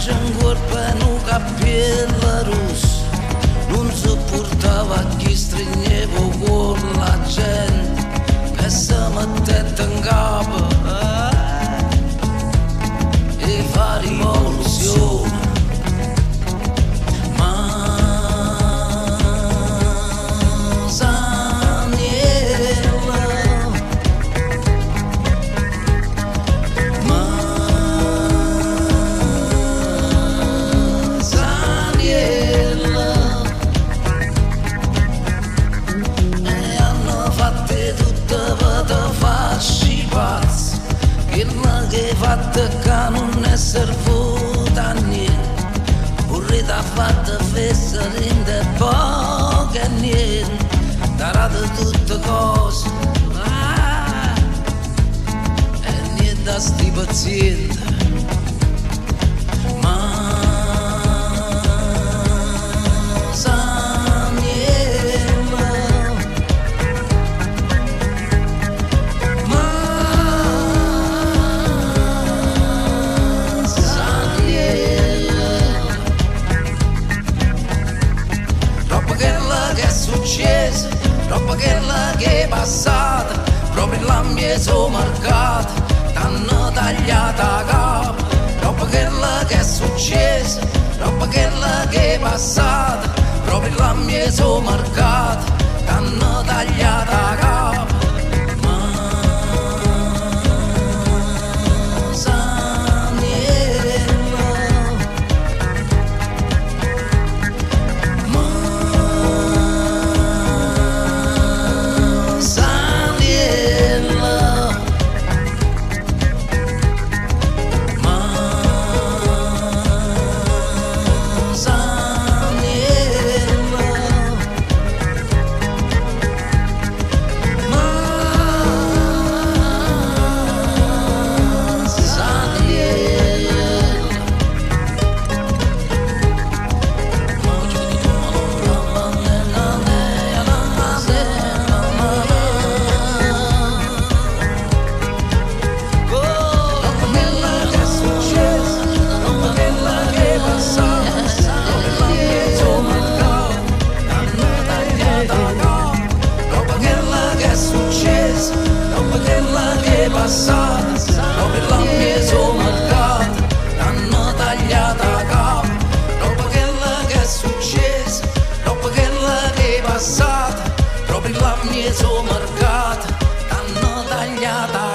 c'è un corpo e un cappello rosso, non sopportava chi stringeva con la gente e si mettette in capo e fa rivoluzione. Fatta che non è servuta a niente, vorrete fatta festa rende poco e niente, darate tutte cose e niente a sti pazienti. Troppo quella che è passata, proprio la mia sono marcata, t'hanno tagliata a capo. Troppo quella che è successa, troppo quella che è passata, proprio la mia sono marcata, t'hanno tagliata a capo. Proprio la mia sono marcata, t'hanno tagliata a capo. Dopo quella che è successa, dopo quella che è passata, proprio la mia sono marcata, t'hanno tagliata a capo.